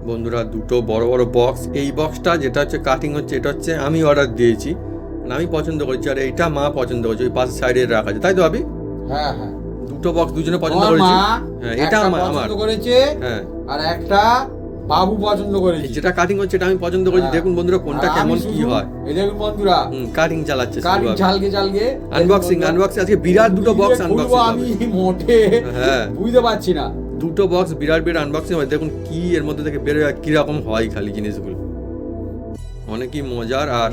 বন্ধুরা দুটো বড় বড় বক্স, এই বক্সটা যেটা হচ্ছে কাটিং হচ্ছে এটা হচ্ছে আমি অর্ডার দিয়েছি, মানে আমি পছন্দ করেছি, আর এইটা মা পছন্দ করেছে, ওই পাশের সাইডে রাখা আছে, তাই তো আবি? হ্যাঁ হ্যাঁ, দুটো বক্স দুজনে পছন্দ করেছি। হ্যাঁ এটা আমার করেছে। হ্যাঁ, আর একটা বাবু পছন্দ করেছে, যেটা কাটিং হচ্ছে এটা আমি পছন্দ করেছি। দেখুন বন্ধুরা কোনটা কেমন কি হয়, এই দেখুন বন্ধুরা কাটিং চালাচ্ছে, কাটিং ঝালকে আনবক্সিং আজকে বিরাট দুটো বক্স আনবক্সিং আমি মোটে হ্যাঁ বুঝতে পারছি না। দুটো বক্স বিরাট আনবক্সিং হয়, দেখুন কি এর মধ্যে থেকে বেরোয় কিরকম হয়, খালি জিনিসগুলো অনেকই মজার আর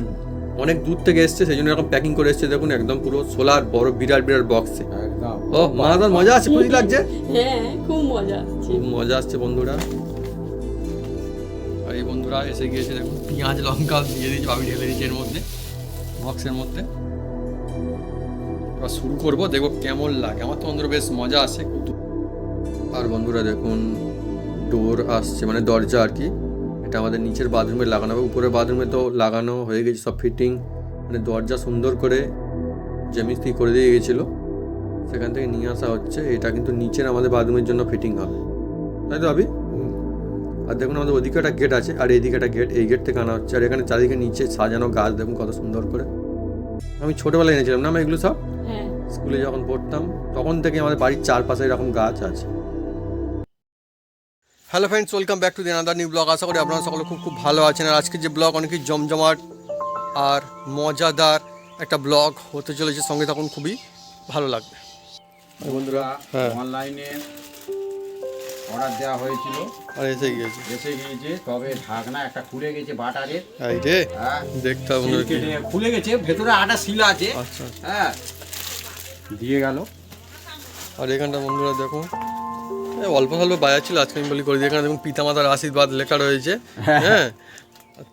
অনেক দূর থেকে এসছে, সেই জন্য এরকম প্যাকিং করে এসছে। দেখুন একদম পুরো সোলার বড় বিরাট বক্সে। ও মাদার মজা আছে, খুশি লাগছে। হ্যাঁ খুব মজা আসছে, খুব মজা আসছে বন্ধুরা। আর এই বন্ধুরা এসে গিয়েছে, দেখুন পেঁয়াজ লঙ্কা দিয়ে দিয়েছি, ভাবি ঢেলে দিয়েছি এর মধ্যে বক্সের মধ্যে। এবার শুরু করবো, দেখবো কেমন লাগে। আমার তো বন্ধুরা বেশ মজা আসে। আর বন্ধুরা দেখুন ডোর আসছে, মানে দরজা আর কি। এটা আমাদের নিচের বাথরুমে লাগানো হবে, উপরের বাথরুমে তো লাগানো হয়ে গেছে সব ফিটিং, মানে দরজা সুন্দর করে যে মিস্ত্রি করে দিয়ে গেছিলো সেখান থেকে নিয়ে আসা হচ্ছে। এটা কিন্তু নিচের আমাদের বাথরুমের জন্য ফিটিং হবে, তাই তো আবি? আর দেখুন আমাদের ওদিকে একটা গেট আছে আর এইদিকে একটা গেট, এই গেট থেকে আনা হচ্ছে। আর এখানে চারিদিকে নিচে সাজানো গাছ দেখুন কত সুন্দর করে। আমি ছোটোবেলায় এনেছিলাম না আমি এগুলো সব, স্কুলে যখন পড়তাম তখন থেকে আমাদের বাড়ির চারপাশে এরকম গাছ আছে। Hello friends, welcome back to the another new blog. আশা করি আপনারা সকলে খুব ভালো আছেন। আর আজকে যে ব্লগ অনেকই জমজমাট আর মজাদার একটা ব্লগ হতে চলেছে, সঙ্গে তখন খুবই ভালো লাগবে। বন্ধুরা হ্যাঁ অনলাইনে অর্ডার দেওয়া হয়েছিল আর এসে গিয়েছে, তবে ঢাকনা একটা খুলে গেছে বাটারের। এই রে দেখতে হবে, খুলে গেছে, ভেতরে আটা সিল আছে। আচ্ছা হ্যাঁ দিয়ে গেল। আর এখানটা বন্ধুরা দেখুন অল্প স্বল্প বাজার ছিল, আজকে আমি বলি করে দিই। এখানে দেখুন পিতামাতার আশীর্বাদ লেখা রয়েছে। হ্যাঁ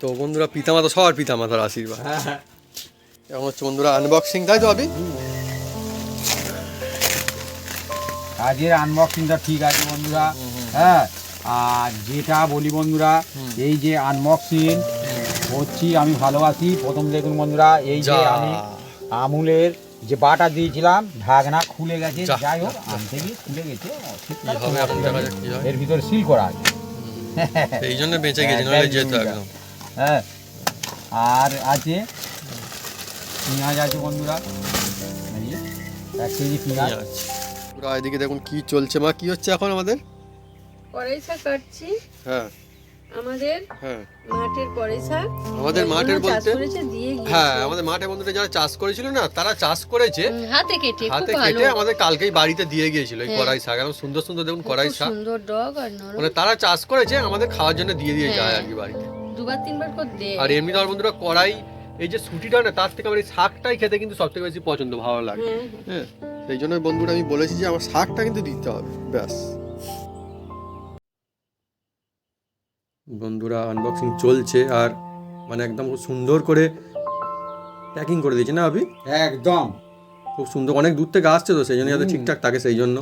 তো বন্ধুরা পিতামাতা, সবার পিতামাতার আশীর্বাদ। এখন হচ্ছে বন্ধুরা আনবক্সিং, তাই তো আবি? আজকের আনবক্সিংটা ঠিক আছে বন্ধুরা। হ্যাঁ আর যেটা বলি বন্ধুরা, এই যে আনবক্সিং হচ্ছি আমি ভালোবাসি। প্রথম দেখুন বন্ধুরা, এই যে আমি আমুলের যে বাটা দিয়েছিলাম ঢাকনা খুলে গেছে, যাই হোক আনতে গিয়ে খুলে গেছে, এর ভিতরে সিল করা আছে, এই জন্য বেঁচে গেছি, নইলে যেত একদম। হ্যাঁ আর আছে পেঁয়াজ আছে বন্ধুরা, 1 কেজি পেঁয়াজ। পুরো এদিকে দেখুন কি চলছে, মা কি হচ্ছে এখন আমাদের? কড়াই শাক কাটছি। হ্যাঁ আমাদের মাঠের কড়াই শাক, আমাদের মাঠের বলতে দিয়ে হ্যাঁ আমাদের মাঠে বন্ধুরা যারা চাষ করেছিল না, তারা চাষ করেছে হাতে কেটে আমাদের কালকেই বাড়িতে দিয়ে গিয়েছিল এই কড়াই শাক। একদম সুন্দর সুন্দর দেখুন কড়াই শাক, সুন্দর ডগ আর নরম, মানে তারা চাষ করেছে আমাদের খাওয়ার জন্য দিয়ে যায় আর কি বাড়িতে, দুবার তিনবার করে দেয়। আর এমনি তো বন্ধুরা কড়াই এই যে ছুটিটা না, তার থেকে আমার এই শাকটাই খেতে কিন্তু সব থেকে বেশি পছন্দ, ভালো লাগে। হ্যাঁ সেই জন্য বন্ধুরা আমি বলেছি যে আমার শাকটা কিন্তু দিতে হবে, ব্যাস। বন্ধুরা আনবক্সিং চলছে আর মানে একদম খুব সুন্দর করে প্যাকিং করে দিয়েছে না আবি? একদম খুব সুন্দর, অনেক দূর থেকে আসছে তো সেই জন্য যাতে ঠিকঠাক থাকে, সেই জন্য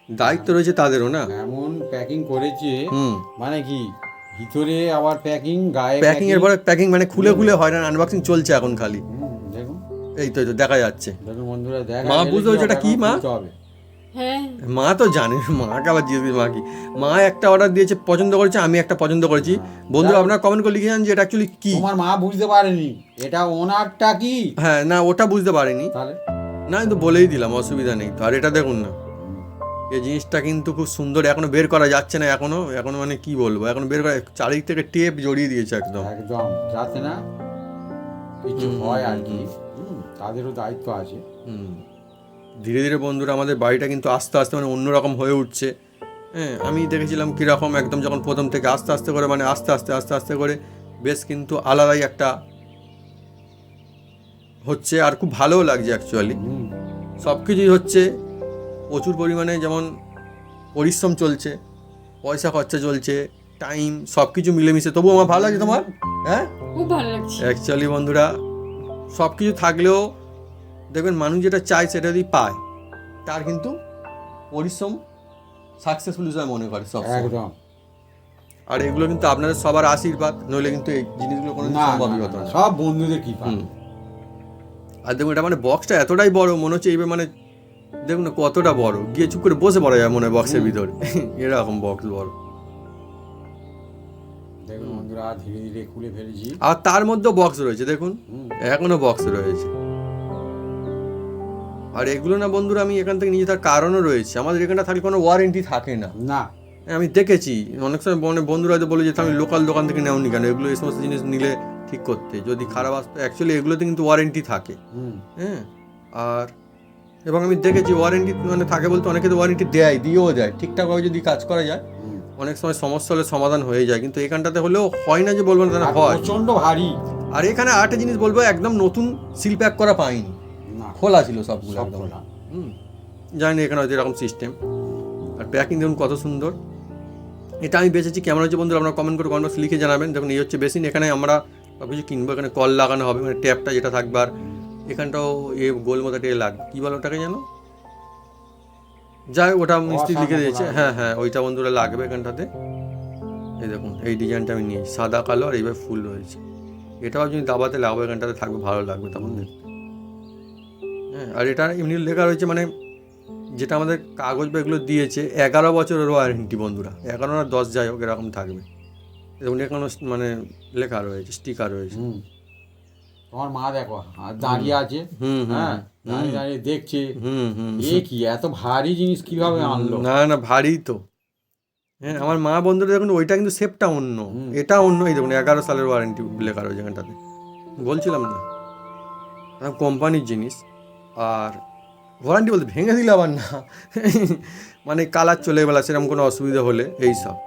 দায়িত্ব রয়েছে তাদেরও না। এমন প্যাকিং করেছে, মানে কি ভিতরে আবার প্যাকিং, গায়ে প্যাকিং এর পরে প্যাকিং, মানে খুলে হয় না, আনবক্সিং চলছে এখন খালি। দেখুন এই তো দেখা যাচ্ছে। দেখুন বন্ধুরা, মা বুঝতে হচ্ছে এটা কি মা? হ্যাঁ মা তো জানে, মাকে আবার জিজ্ঞেস মা কি। মা একটা অর্ডার দিয়েছে, পছন্দ করেছে, আমি একটা পছন্দ করেছি। বন্ধুরা আপনারা কমেন্ট করে লিখে যান যে এটা অ্যাকচুয়ালি কি। তোমার মা বুঝতে পারেনি এটা ওনারটা কি। হ্যাঁ না ওটা বুঝতে পারিনি, তাহলে না কিন্তু বলেই দিলাম, অসুবিধা নেই তো। আর এটা দেখুন না, এই জিনিসটা কিন্তু খুব সুন্দর, এখনো বের করা যাচ্ছে না, এখনো মানে কি বলবো, এখন বের করা, চারিদিক থেকে টেপ জড়িয়ে দিয়েছে একদম যাতে না কিছু হয় আর কি, তাদেরও দায়িত্ব আছে। ধীরে ধীরে বন্ধুরা আমাদের বাড়িটা কিন্তু আস্তে আস্তে মানে অন্যরকম হয়ে উঠছে। হ্যাঁ আমি দেখেছিলাম কীরকম একদম যখন প্রথম থেকে আস্তে আস্তে করে, মানে আস্তে আস্তে করে বেশ কিন্তু আলাদাই একটা হচ্ছে, আর খুব ভালোও লাগছে অ্যাকচুয়ালি। সব কিছুই হচ্ছে প্রচুর পরিমাণে, যেমন পরিশ্রম চলছে, পয়সা খরচা চলছে, টাইম, সব কিছু মিলেমিশে, তবুও আমার ভালো লাগছে। তোমার? হ্যাঁ খুব ভালো লাগছে অ্যাকচুয়ালি বন্ধুরা, সব কিছু থাকলেও দেখবেন মানুষ যেটা চায় সেটা যদি পায়, তার কিন্তু পরিশ্রম সাকসেসফুল হিসেবে মনে করে সব। একদম। আর এগুলো কিন্তু আপনাদের সবার আশীর্বাদ, নইলে কিন্তু এই জিনিসগুলো কোনো সম্ভবই হতো না। সব বন্ধুদের কি। আর দেখুন এটা মানে বক্সটা এতটাই বড়, মনে হচ্ছে এইবার মানে দেখুন না কতটা বড়, গিয়ে চুপ করে বসে পড়া যায় মনে হয় বক্সের ভিতরে, এরকম বক্স বড়। দেখুন বন্ধুরা ধীরে ধীরে খুলে ফেলেছি। আর তার মধ্যে বক্স রয়েছে দেখুন, হুম, এখনো বক্স রয়েছে। আর এগুলো না বন্ধুরা আমি এখান থেকে নিয়ে তার কারণও রয়েছে, আমাদের এখানটা থাকলে কোনো ওয়ারেন্টি থাকে না। না আমি দেখেছি অনেক সময় বন্ধুরা হয়তো বলে যে আমি লোকাল দোকান থেকে নেওনি কেন, এগুলো এই সমস্ত জিনিস নিলে ঠিক করতে, যদি খারাপ আসতো অ্যাকচুয়ালি এগুলোতে কিন্তু ওয়ারেন্টি থাকে। হুম, হ্যাঁ, আর এবং আমি দেখেছি ওয়ারেন্টি মানে থাকে বলতে অনেকে তো ওয়ারেন্টি দিয়েও দেয়, ঠিকঠাকভাবে যদি কাজ করা যায় হুম। অনেক সময় সমস্যা হলে সমাধান হয়ে যায়, কিন্তু এখানটাতে হলেও হয় না যে বলবো না, আর হয়। প্রচন্ড ভারী। আর এখানে আরেকটা জিনিস বলবো, একদম নতুন সিল প্যাক করা পাইনি, না খোলা ছিল সবগুলো সব একদম। খোলা। জানি না এখানে হয়তো এরকম সিস্টেম। আর প্যাকিং দেখুন কত সুন্দর। এটা আমি বেঁচেছি, কেমন হচ্ছে বন্ধুরা আপনারা কমেন্ট করে কমেন্ট লিখে জানাবেন। দেখুন এই হচ্ছে বেসিন, এখানে আমরা সব কিছু কিনবো, এখানে কল লাগানো হবে, মানে ট্যাপটা যেটা থাকবে, আর এখানটাও গোল মতো টেয়ে লাগবে, কী বলো ওটাকে যেন, যাই ওটা মিস্ত্রি লিখে দিয়েছে। হ্যাঁ হ্যাঁ, ওইটা বন্ধুরা লাগবে এখানটাতে। এই দেখুন এই ডিজাইনটা আমি নিয়েছি, সাদা কালো আর এইভাবে ফুল রয়েছে। এটাও যদি দাবাতে লাগবে এখানটাতে থাকবে, ভালো লাগবে তখন দেখতে। হ্যাঁ, আর এটা এমনি লেখা রয়েছে মানে যেটা আমাদের কাগজ বা এগুলো দিয়েছে 11 বছরের ওয়ারেন্টি বন্ধুরা, 11 না 10 যাই হোক এরকম থাকবে। দেখুন এখানে মানে লেখা রয়েছে, স্টিকার রয়েছে। হুম। তোমার মা দেখো আর দাঁড়িয়ে আছে। হুম হুম হ্যাঁ, দাঁড়িয়ে দাঁড়িয়ে দেখছে হুম হুম। এ কি এত ভারী জিনিস কিভাবে আনলো। না না, ভারী তো। হ্যাঁ, আমার মা বন্ধুরা দেখুন ওইটা কিন্তু শেপটা অন্য, এটা অন্য। এই দেখুন 11 সালের ওয়ারেন্টি লেখা রয়েছে এখানটাতে, বলছিলাম না কোম্পানির জিনিস। আর ওয়ারেন্টি বলতে ভেঙে দিলে আবার না, মানে কালার চলে গেলে সেরকম কোনো অসুবিধা হলে এই সব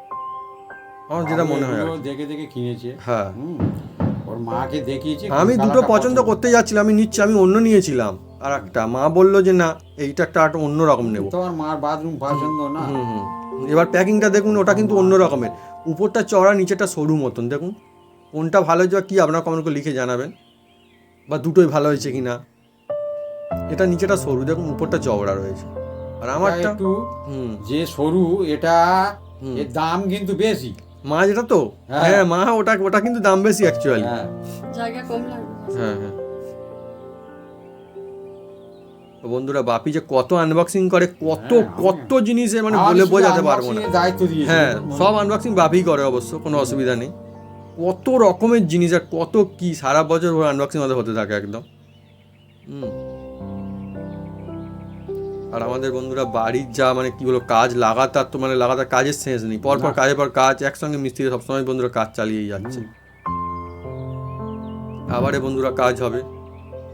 আমার যেটা মনে হয় আর কি। দেখে দেখে কিনেছে। হ্যাঁ, হুম, ওর মাকে দেখিয়েছে। আমি দুটো পছন্দ করতে যাচ্ছিলাম, আমি নিচ্ছি, আমি অন্য নিয়েছিলাম আর একটা, মা বললো যে না এইটা একটা অন্য রকম নেবো। তোমার মার বাথরুম পছন্দ না। হুম হুম। এবার প্যাকিংটা দেখুন, ওটা কিন্তু অন্য রকমের, উপরটা চড়া নিচেটা সরু মতন। দেখুন কোনটা ভালো হয়েছে বা কী আপনারা কমেন্ট করে লিখে জানাবেন, বা দুটোই ভালো হয়েছে কি না। এটা নিচেটা সরু দেখুন, উপরটা চওড়া রয়েছে। আর আমারটা একটু হুম, যে সরু এটা এর দাম কিন্তু বেশি। মা যেটা তো হ্যাঁ মা ওটা কিন্তু দাম বেশি অ্যাকচুয়ালি। হ্যাঁ, জায়গা কম লাগবে। হ্যাঁ হ্যাঁ। তো বন্ধুরা বাপি যে কত আনবক্সিং করে, কত জিনিসের মানে বলে বোঝাতে পারবো না। দায়িত্ব দিয়েছে। হ্যাঁ, সব আনবক্সিং বাপিই করে অবশ্য, কোনো অসুবিধা নেই। কত রকমের জিনিস আর কত কি, সারা বছর আনবক্সিং আমাদের হতে থাকে একদম। আর আমাদের বন্ধুরা বাড়ির যা মানে কি বলবো কাজ, লাগাতার তো মানে লাগাতার কাজের শেষ নেই, পরপর কাজের পর কাজ, একসঙ্গে মিস্ত্রি সবসময় বন্ধুরা কাজ চালিয়েই যাচ্ছে। আবারে বন্ধুরা কাজ হবে,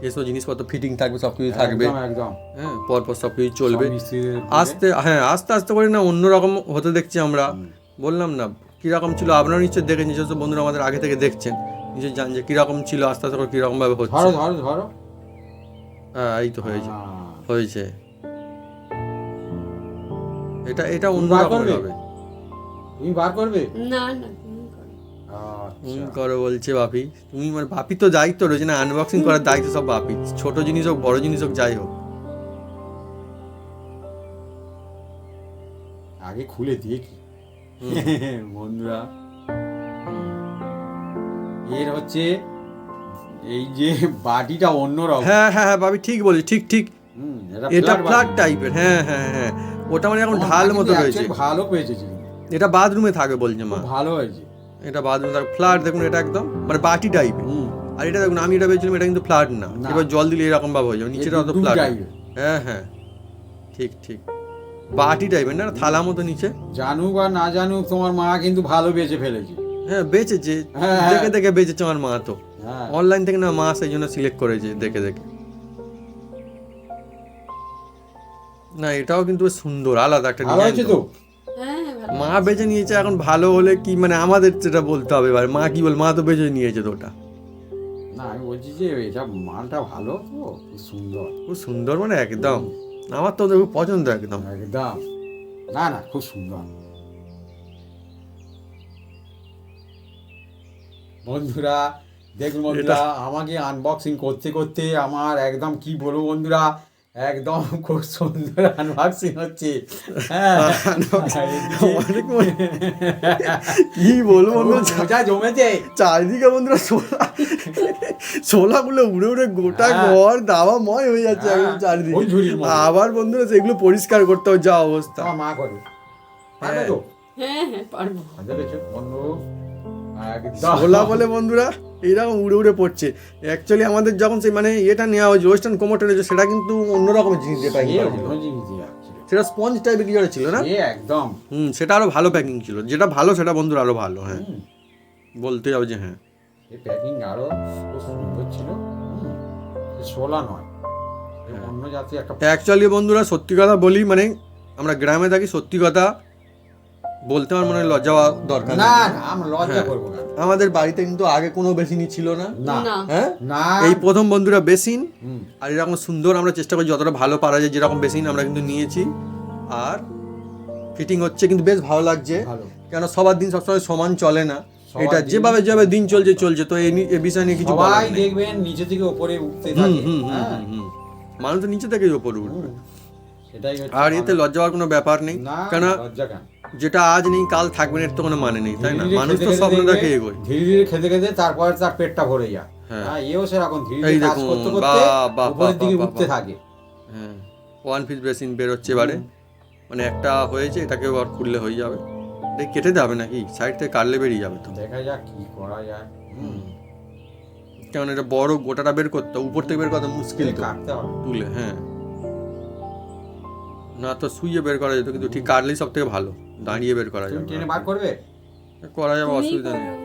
এসব জিনিসপত্র ফিটিং থাকবে, সব কিছু থাকবে। একদম হ্যাঁ, পরপর সব কিছু চলবে আস্তে আস্তে আস্তে করে না অন্যরকম হতে দেখছি আমরা। বললাম না কীরকম ছিল, আপনারা নিশ্চয়ই দেখে নিজস্ব বন্ধুরা আমাদের আগে থেকে দেখছেন, নিশ্চয়ই জান যে কীরকম ছিল, আস্তে আস্তে করে কীরকমভাবে হচ্ছে। ধরো ধরো ধরো। হ্যাঁ, এই তো হয়েছে। এটা অন্য রকম হবে। তুমি বার করবে? না না তুমি করো। তুমি করো বলছে বাপি, তুমি মানে বাপি তো দায়িত্ব রয়েছে না, আনবক্সিং করার দায়িত্ব সব বাপি, ছোট জিনিস হোক বড় জিনিস হোক যাই হোক। আগে খুলে দেখি বন্ধুরা। এর হচ্ছে এই যে বাটিটা অন্যরকম। হ্যাঁ হ্যাঁ হ্যাঁ বাপি ঠিক বলি, ঠিক ঠিক। এটা ফ্ল্যাট টাইপের। হ্যাঁ হ্যাঁ হ্যাঁ, ওটা মানে এখন ঢাল মতো রয়েছে। ভালো পেয়েছে, এটা বাথরুমে থাকবে বলছে মা। ভালো হয়েছে। এটা বাথরুমে থাকবে, ফ্ল্যাট দেখুন এটা একদম মানে বাটি টাইপের। আর এটা দেখুন আমি এটা ভেবেছিলাম এটা কিন্তু ফ্ল্যাট না, এবার জল দিলে এরকম ভাবে হয়ে যাবে, নিচেটা অত ফ্ল্যাট। হ্যাঁ হ্যাঁ ঠিক ঠিক, বাটি টাইপের না, থালা মতো নিচে। জানুক আর না জানুক তোমার মা কিন্তু ভালো বেঁচে ফেলেছে। হ্যাঁ বেচেছে, দেখে দেখে বেচেছে আমার মা তো। হ্যাঁ, অনলাইন থেকে না মা সেই জন্য সিলেক্ট করেছে দেখে দেখে। না এটাও কিন্তু বেশ সুন্দর, আলাদা একটা ভালো ডিজাইন হয়েছে তো। তো। হ্যাঁ হ্যাঁ ভালো। মা বেছে নিয়েছে, এখন ভালো হলে কি মানে আমাদের সেটা বলতে হবে এবার, মা কি বল, মা তো বেছে নিয়েছে তো ওটা। না আমি বলছি যে এটা মালটা ভালো তো, খুব সুন্দর। খুব সুন্দর মানে একদম, আমার তো খুব পছন্দ একদম। একদম, না না খুব সুন্দর। বন্ধুরা দেখুন বন্ধুরা, আমাকে আনবক্সিং করতে করতে আমার একদম কি বলবো বন্ধুরা, একদম খুব সুন্দর আনবক্সিং হচ্ছে। হ্যাঁ, কি বলবো বন্ধুরা, মজা জমেছে। চারিদিকে বন্ধুরা শোলাগুলো উড়ে উড়ে গোটা ঘর দাওয়াময় হয়ে যাচ্ছে একদম চারিদিকে। আবার বন্ধুরা সেগুলো পরিষ্কার করতে হবে, যা অবস্থা। মা করে পারবে তো? হ্যাঁ হ্যাঁ পারবো। দেখেছো বন্ধু, একদম। শোলা বলে বন্ধুরা এইরকম উড়ে উড়ে পড়ছে। অ্যাকচুয়ালি আমাদের যখন সেই মানে এটা নেওয়া হয়েছে ওয়েস্টার্ন কোমোটা নিয়েছে, সেটা কিন্তু অন্য রকমের জিনিস দিয়ে প্যাকিং এ করা ছিল। অন্য জিনিস দিয়ে আসছিল। সেটা স্পঞ্জ টাইপের কিছু একটা ছিল না? এ একদম। সেটা আরো ভালো প্যাকিং ছিল, যেটা ভালো সেটা বন্ধুরা আরো ভালো। হ্যাঁ, হুম, বলতে হবে যে হ্যাঁ এই প্যাকিং আরো খুব সুন্দর ছিল। এ শোলা নয়, এ অন্য জাতীয় একটা। অ্যাকচুয়ালি বন্ধুরা সত্যি কথা বলি, মানে আমরা গ্রামে থাকি, সত্যি কথা বলতে আমার মনে হয় লজ্জা হওয়া দরকার না নেই। না, আমরা লজ্জা হ্যাঁ। করবো না। আমাদের বাড়িতে কিন্তু আগে কোনো বেসিনই ছিল না। না না হ্যাঁ, না, এই প্রথম বন্ধুরা বেসিন। হুম, আর এরকম সুন্দর আমরা চেষ্টা করি যতটা ভালো পারা যায়, যেরকম বেসিন আমরা কিন্তু নিয়েছি। আর ফিটিং হচ্ছে কিন্তু বেশ ভালো লাগছে, ভালো। কেন সবার দিন সবসময় সমান চলে না। সবার এটা দিন- যেভাবে যেভাবে দিন চলছে তো এ বিষয় নিয়ে কিছু বলার সবাই নেই। দেখবেন নিচে থেকে উপরে উঠতে হুম থাকে। হুম হ্যাঁ, হুম হুম মানুষ তো নিচে থেকে উপরে উঠবে। হুম, সেটাই হচ্ছে আর এতে মানুষ। লজ্জা হওয়ার কোনো ব্যাপার নেই, না, কেন লজ্জা কেন? যেটা আজ নেই কাল থাকবে না, এর তো কোনো মানে নেই, তাই না? ধীরে ধীরে মানুষ খেতে তো খেতে স্বপ্ন দেখবে, দেখে এগোয়। ধীরে ধীরে খেতে খেতে তারপরে তার পেটটা ভরে যায়। হ্যাঁ। হ্যাঁ, এও সেরকম ধীরে এই ধীরে কাজ দেখুন, করতে করতে বাহ, উপরের দিকে বাহ, উঠতে বাহ। থাকে। হ্যাঁ, 1 পিস বেসিন বেরোচ্ছে এবারে, মানে একটা হয়েছে, এটাকে আবার খুললে হয়ে যাবে। এটা কেটে যাবে নাকি? সাইড থেকে কাটলে বেরিয়ে যাবে তো। দেখা যাক কি করা যায়। কারণ এটা বড়, গোটাটা বের করতে উপর থেকে বের করতে মুশকিল তো, কাটতে হবে। তুলে। হ্যাঁ, না তো শুয়ে বের করা যেত, কিন্তু ঠিক কাটলেই সব থেকে ভালো, দাঁড়িয়ে বের করা তুমি যাবে। টেনে বার করবে? করা যাবে, তুমিই অসুবিধা নেই। করো।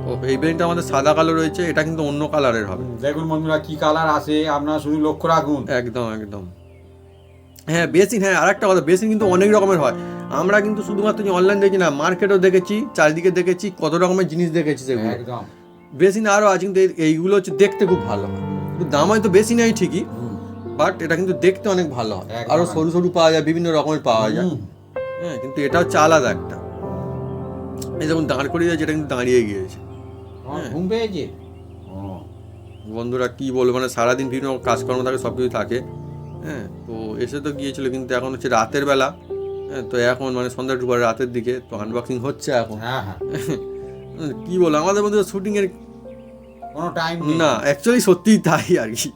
ও, এই বেসিনটা আমাদের সাদা কালো রয়েছে, এটা কিন্তু অন্য কালারের হবে। দেখুন বন্ধুরা কি কালার আসে, আপনারা শুধু লক্ষ্য রাখুন। একদম একদম। হ্যাঁ বেসিন, হ্যাঁ আরেকটা কথা, বেসিন কিন্তু অনেক রকমের হয়। আমরা কিন্তু শুধুমাত্র অনলাইন দেখি না, মার্কেটও দেখেছি, চারিদিকে দেখেছি, কত রকমের জিনিস দেখেছি সেগুলো। একদম। বেসিন আরও আছে, কিন্তু এইগুলো হচ্ছে দেখতে খুব ভালো হয়। কিন্তু দাম হয়তো বেশি নেই ঠিকই, বাট এটা কিন্তু দেখতে অনেক ভালো হয়। একদম। আরও সরু সরু পাওয়া যায়, বিভিন্ন রকমের পাওয়া যায়। হুম, হ্যাঁ, কিন্তু এটা হচ্ছে আলাদা একটা। এই যখন দাঁড় করিয়ে যায়, যেটা কিন্তু দাঁড়িয়ে গিয়েছে। আমার ঘুম পেয়েছে। ও, বন্ধুরা কি বলবো, মানে সারাদিন বিভিন্ন কাজকর্ম থাকে, সব কিছু থাকে। হ্যাঁ, তো এসে তো গিয়েছিল, কিন্তু এখন হচ্ছে রাতের বেলা। হ্যাঁ, তো এখন মানে সন্ধ্যা দুপুরে রাতের দিকে তো আনবক্সিং হচ্ছে এখন। হ্যাঁ হ্যাঁ, কি বলো, আমাদের মধ্যে শুটিং এর কোনো টাইম নেই। না, অ্যাকচুয়ালি সত্যিই তাই আর কি।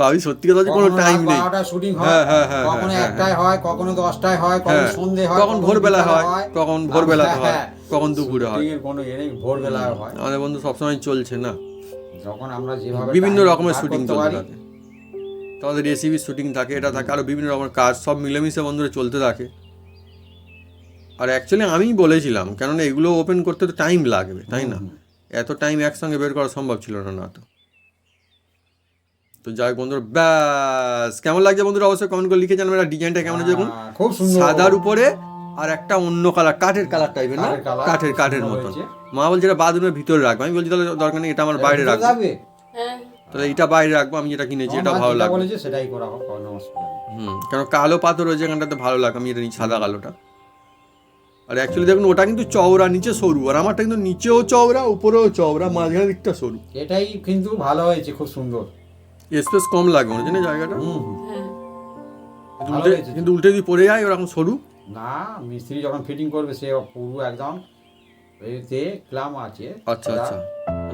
আমি সত্যি কথা বলছি, কোনো টাইম নেই। 12টা শুটিং হয়, হ্যাঁ, হ্যাঁ, হ্যাঁ, কখনো হ্যাঁ, 1টায় হয়, কখনো 10টায় হয়, কখনো হ্যাঁ, সন্ধে হয়, কখন ভোরবেলা বিকালে হয়, কখন ভোরবেলা হয়, হ্যাঁ, কখন দুপুরে হয়। শুটিং এর কোনো ইয়ে নেই, ভোরবেলা হয়। আমাদের বন্ধু সবসময় চলছে না, যখন আমরা যেভাবে বিভিন্ন time রকমের বার শুটিং করতে চলতে পারি, থাকে। তোমাদের রেসিপির শুটিং থাকে, এটা থাকে, আরও বিভিন্ন রকমের কাজ, সব মিলেমিশে বন্ধুরা চলতে থাকে। আর অ্যাকচুয়ালি আমিই বলেছিলাম, কেননা এগুলো ওপেন করতে তো টাইম লাগবে, তাই না? এত টাইম একসঙ্গে বের করা সম্ভব ছিল না। না তো যাই হোক বন্ধুরা, ব্যাস কেমন লাগছে বন্ধুরা অবশ্যই কমেন্ট করে লিখে জানাবেন। ডিজাইনটা কেমন হয়েছে দেখুন, খুব সুন্দর। সাদার উপরে আর একটা অন্য কালার, কাঠের কালার টাইপের না, কাঠের মতন। মা বলছে এটা বাথরুমের ভিতরে রাখবো, আমি বলছি তাহলে দরকার নেই, এটা আমার বাইরে রাখবো। যাবে? হ্যাঁ তাহলে এটা বাইরে রাখবো, আমি যেটা কিনেছি এটা ভালো যেটা লাগবে। বলেছে সেটাই করা হোক, কোনো অসুবিধা নেই। কেন কালো পাথর রয়েছে এখানটাতে, ভালো লাগে, আমি এটা নিই সাদা কালোটা। আর অ্যাকচুয়ালি দেখুন ওটা কিন্তু চওড়া, নিচে সরু, আর আমারটা কিন্তু নিচেও চওড়া উপরেও চওড়া, মাঝখানের দিকটা সরু। এটাই কিন্তু ভালো হয়েছে, খুব সুন্দর। স্পেস কম লাগবে মনে হচ্ছে না জায়গাটা, হ্যাঁ ভালো হয়েছে। কিন্তু উল্টে যদি পড়ে যায় ওরকম সরু। না, মিস্ত্রি যখন ফিটিং করবে সে পুরো একদম এতে ক্লাম আছে। আচ্ছা আচ্ছা,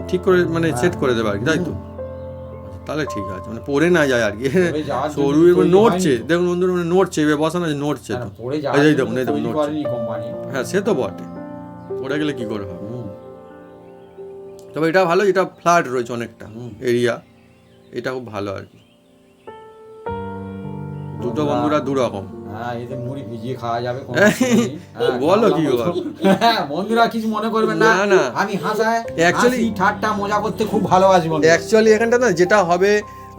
ঠিক করে মানে সেট করে দেবে আর কি, তাই তো? তাহলে ঠিক আছে, মানে পড়ে না যায় আর কি। পড়ে যাওয়ার জন্য সরু এবার তৈরি নড়ছে, হয়নি তো। দেখুন বন্ধুরা, মানে নড়ছে, এবার বসানো আছে, নড়ছে তো। পড়ে এই যাওয়ার যে জন্য দেখুন, এই দেখুন তৈরি নড়ছে। করেনি কোম্পানি। হ্যাঁ সে তো বটে, পড়ে গেলে কি করে হবে। তবে এটা ভালো, এটা ফ্ল্যাট রয়েছে অনেকটা এরিয়া, এটা খুব ভালো আর কি। দুটো বন্ধুরা দু রকম। হ্যাঁ, এতে মুড়ি ভিজিয়ে খাওয়া যাবে, কোনো হ্যাঁ, অসুবিধা নেই। হ্যাঁ, বলো কি খাওয়া বলো। হ্যাঁ, বন্ধুরা কিছু মনে করবেন না, না, না। আমি হাসায় Actually- হাসি ঠাট্টা মজা করতে খুব ভালোবাসি বন্ধু। অ্যাকচুয়ালি এখানটা না যেটা হবে,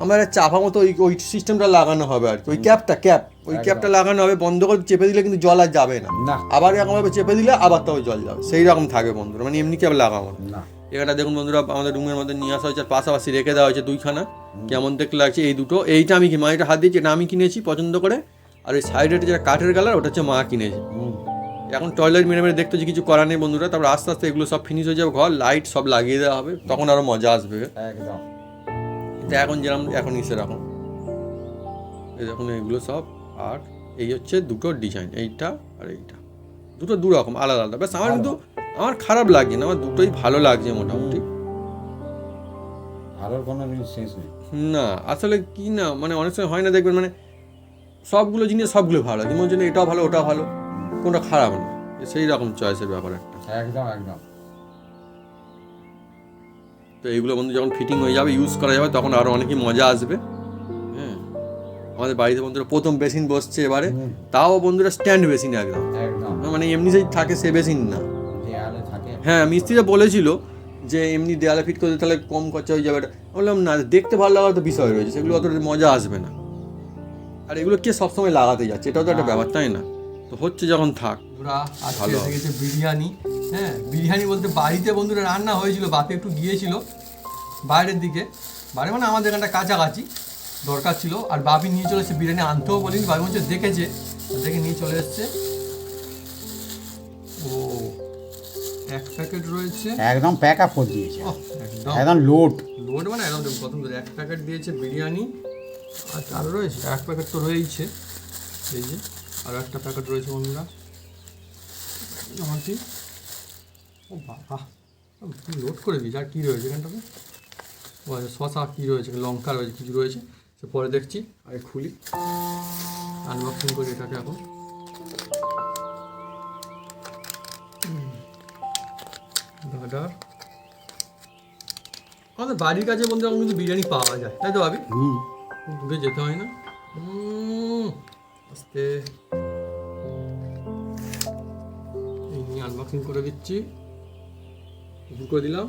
আমার চাপা মতো ওই সিস্টেমটা লাগানো হবে আর কি, ওই ক্যাপটা লাগানো হবে, বন্ধ করে চেপে দিলে কিন্তু জল আর যাবে না। না আবার এরকমভাবে চেপে দিলে আবার তবে জল যাবে, সেই রকম থাকবে বন্ধুরা, মানে এমনি ক্যাপ লাগাবো না। না, এটা দেখুন বন্ধুরা, আমাদের রুমের মধ্যে নিয়ে আসা হয়েছে, আর পাশাপাশি রেখে দেওয়া হয়েছে দুইখানা, কেমন দেখতে লাগছে এই দুটো। এইটা আমি মাইটা হাত দিয়েছি, এটা আমি কিনেছি পছন্দ করে, আর ওই সাইডে যেটা কাঠের কালার ওটা হচ্ছে মা কিনেছে। এখন টয়লেট মেরে মেরে দেখতে হচ্ছে, কিছু করার নেই বন্ধুরা। তারপর আস্তে আস্তে এগুলো সব ফিনিশ হয়ে যাবে, ঘর লাইট সব লাগিয়ে দেওয়া হবে, তখন আরও মজা আসবে। একদম। এটা এখন যেরকম এখনই সেরকম, এই দেখুন এগুলো সব। আর এই হচ্ছে দুটো ডিজাইন, এইটা আর এইটা, দুটো দু রকম আলাদা আলাদা। ব্যাস আমার কিন্তু আমার খারাপ লাগছে না, আমার দুটোই ভালো লাগছে মোটামুটি। ভালোর কোনো জিনিস শেষ নেই। না আসলে কি না, মানে অনেক সময় হয় না, দেখবেন মানে সবগুলো জিনিস সবগুলো ভালো লাগে, মনে হচ্ছে এটাও ভালো ওটাও ভালো, কোনটা খারাপ না, সেই রকম চয়েসের ব্যাপার একটা। একদম একদম। তো এইগুলো বন্ধু যখন ফিটিং হয়ে যাবে, ইউজ করা যাবে, তখন আরও অনেকই মজা আসবে। হ্যাঁ, আমাদের বাড়িতে বন্ধুরা প্রথম বেসিন বসছে এবারে, তাও বন্ধুরা স্ট্যান্ড বেসিন একদম, একদম মানে এমনি যেই থাকে সে বেসিন না। দেয়ালে থাকে। হ্যাঁ, মিস্ত্রিরা বলেছিল যে এমনি দেয়ালে ফিট করতে তাহলে কম খরচা হয়ে যাবে। বললাম না, দেখতে ভালো লাগার তো বিষয় রয়েছে, সেগুলো অত মজা আসবে না। আর এগুলো কে সবসময় লাগাতে যাচ্ছে, এটাও তো একটা ব্যাপার, তাই না? তো হচ্ছে যখন থাক। বন্ধুরা আজকে এসে গেছে বিরিয়ানি। হ্যাঁ, বিরিয়ানি বলতে বাড়িতে বন্ধুরা রান্না হয়েছিল, বাপি একটু গিয়েছিল বাইরের দিকে, বাইরে মানে আমাদের এখানটা কাছাকাছি, দরকার ছিল। আর বাপি নিয়ে চলে এসেছে বিরিয়ানি, আনতেও বলিনি, বাপি হচ্ছে দেখেছে, দেখে নিয়ে চলে এসছে। ও, এক প্যাকেট রয়েছে, একদম প্যাক আপ করে দিয়েছে, একদম একদম লোড। লোড মানে একদম প্রথম ধরে এক প্যাকেট দিয়েছে বিরিয়ানি। আর আরও রয়েছে এক প্যাকেট তো রয়েইছে, এই যে আরও একটা প্যাকেট রয়েছে বন্ধুরা। আমাকে ও বাবা লোড করে দিয়েছে। আর কী রয়েছে এখানটাতে? ও আচ্ছা, শশা কী রয়েছে, লঙ্কা রয়েছে, কিছু রয়েছে, সে পরে দেখছি। আগে খুলি, আনবক্সিং করি এটাকে এখন। দাদার আমাদের বাড়ির কাছে বন্ধু এখন কিন্তু বিরিয়ানি পাওয়া যায়, তাই তো ভাবি? দূরে যেতে হয় না। আস্তে এই নিয়ে আনবক্সিং করে দিচ্ছি, ওপেন করে দিলাম।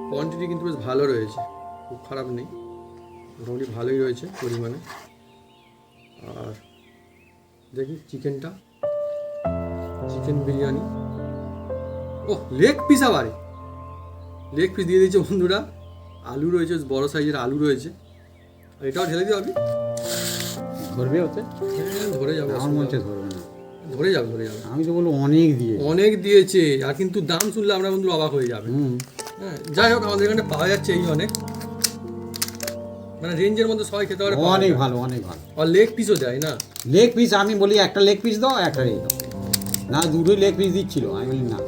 কোয়ান্টিটি কিন্তু বেশ ভালো রয়েছে, খুব খারাপ নেই, মোটামুটি ভালোই রয়েছে পরিমাণে। আর দেখি চিকেনটা, চিকেন বিরিয়ানি। ও, লেগ পিস, আবার লেগ পিস দিয়ে দিয়েছে বন্ধুরা। আলু রয়েছে, বড় সাইজের আলু রয়েছে। আর এটাও ঢেলে দিও আপনি, ধরবে ওতে? হ্যাঁ ধরে যাবে, আমার মনে হচ্ছে ধরবে না। ধরে যাবে, ধরে যাবে। আমি তো বলবো অনেক দিয়ে। অনেক দিয়েছে, আর কিন্তু দাম শুনলে আমরা বন্ধু অবাক হয়ে যাবে। হ্যাঁ, যাই হোক, আমাদের এখানে পাওয়া যাচ্ছে এই অনেক, মানে রেঞ্জের মধ্যে সবাই খেতে পারে, অনেক ভালো, অনেক ভালো। আর লেগ পিসও দেয় না? লেগ পিস আমি বলি একটা লেগ পিস দাও, একটা এই দাও। না, দুটোই লেগ পিস দিচ্ছিল, আমি বলি না,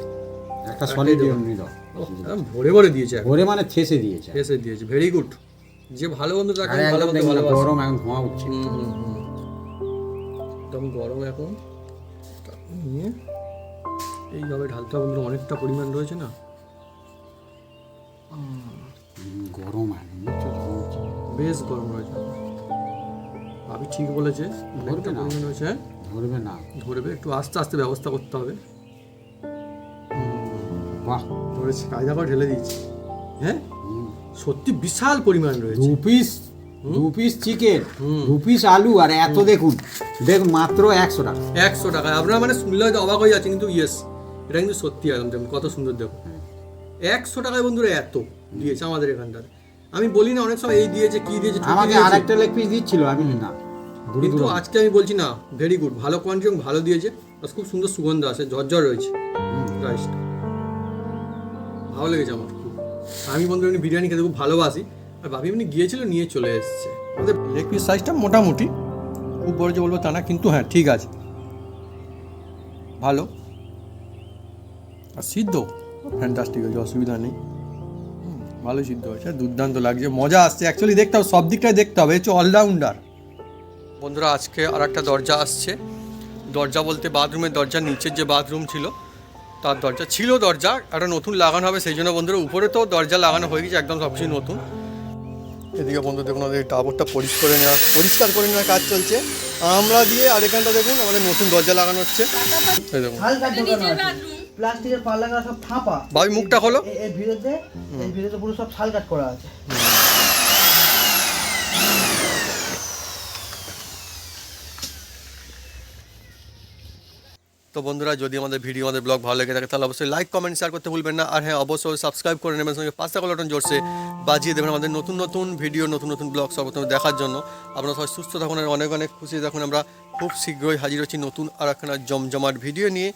একটা সলিড এমনি দাও। একদম ভরে ভরে দিয়েছে, ভরে মানে ঠেসে দিয়েছে, এসে দিয়েছে, ভেরি গুড। যে ভালো বন্ধু তাকে আরে ভালো একদম বন্ধু দেখুন, ভালোবাসে। গরম এখন ধোঁয়া উঠছে। একদম গরম এখন। নিয়ে এইভাবে ঢালতে হবে বন্ধু, অনেকটা পরিমাণ রয়েছে না? গরম একদম, বুঝছো, ধোঁয়া উঠছে। বেশ গরম রয়েছে। আমি ঠিক বলেছে, অনেকটা না। পরিমাণ রয়েছে। হ্যাঁ, ধরবে না, ধরবে, একটু আস্তে আস্তে ব্যবস্থা করতে হবে। বাহ। ধরেছি, কায়দা করে ঢেলে দিয়েছি। হ্যাঁ, সত্যি বিশাল পরিমাণ রয়েছে। দু পিস চিকেন, 2 পিস আলু, আর এত দেখুন, দেখুন মাত্র 100 টাকা। 100 টাকা। আপনারা মানে শুনলে হয়তো অবাক হয়ে যাচ্ছে, কিন্তু ইয়েস, এটা কিন্তু সত্যি একদম। দেখুন কত সুন্দর, দেখুন 100 টাকায় বন্ধুরা এত দিয়েছে আমাদের এখানটাতে। আমি বলি না অনেক সময় এই দিয়েছে, কি দিয়েছে, ঠিকই আমাকে দিয়েছে। আরেকটা লেগ পিস দিচ্ছিল, আমি না, কিন্তু আজকে আমি বলছি না, ভেরি গুড, ভালো কোয়ান্টিটি এবং ভালো দিয়েছে। আর খুব সুন্দর সুগন্ধ আছে, ঝরঝর রয়েছে রাইসটা, ভালো লেগেছে আমার খুব। আমি বন্ধু এমনি বিরিয়ানি খেতে খুব ভালোবাসি, আর ভাবি এমনি গিয়েছিল, নিয়ে চলে এসেছে। আমাদের লেগ পিস সাইজটা মোটামুটি, খুব বড় যে বলবো তা না, কিন্তু হ্যাঁ ঠিক আছে, ভালো। আর সিদ্ধ ফ্যান্টাস্টিক হয়েছে, অসুবিধা নেই, ভালো সিদ্ধ হয়েছে, দুর্দান্ত লাগছে, মজা আসছে। অ্যাকচুয়ালি দেখতে হবে, সব দিকটাই দেখতে হবে, হচ্ছে অলরাউন্ডার। বন্ধুরা আজকে আর একটা দরজা আসছে। দরজা বলতে বাথরুমের দরজা, নিচের যে বাথরুম ছিল তার দরজা ছিল, দরজা একটা নতুন লাগানো হবে, সেই জন্য বন্ধুরা উপরে তো দরজা লাগানো হয়ে গেছে, একদম সব কিছু নতুন। এদিকে বন্ধু দেখুন, আমাদের টাবরটা পরিষ্কার করে নেওয়ার কাজ চলছে আমরা দিয়ে। আর এখানটা দেখুন আমাদের নতুন দরজা লাগানো হচ্ছে, এই দেখুন। হালকা ঢোকানো আছে, প্লাস্টিকের পাল্লা করা সব ফাঁপা। ভাই মুখটা খোলো। এর ভিতরে পুরো সব ছাল কাট করা আছে। তো বন্ধুরা, যদি আমাদের ভিডিও, আমাদের ব্লগ ভালো লেগে থাকে তাহলে অবশ্যই লাইক, কমেন্ট, শেয়ার করতে ভুলবেন না। আর হ্যাঁ, অবশ্যই সাবস্ক্রাইব করে নেবেন, সঙ্গে পাঁচটা বাটন জোরসে বাজিয়ে দেবেন আমাদের নতুন নতুন ভিডিও, নতুন নতুন ব্লগ সর্বপ্রথমে দেখার জন্য। আপনারা সবাই সুস্থ থাকুন, আর অনেক অনেক খুশি থাকুন। আমরা খুব শীঘ্রই হাজির হচ্ছি নতুন আর একখানা জমজমাট ভিডিও নিয়ে।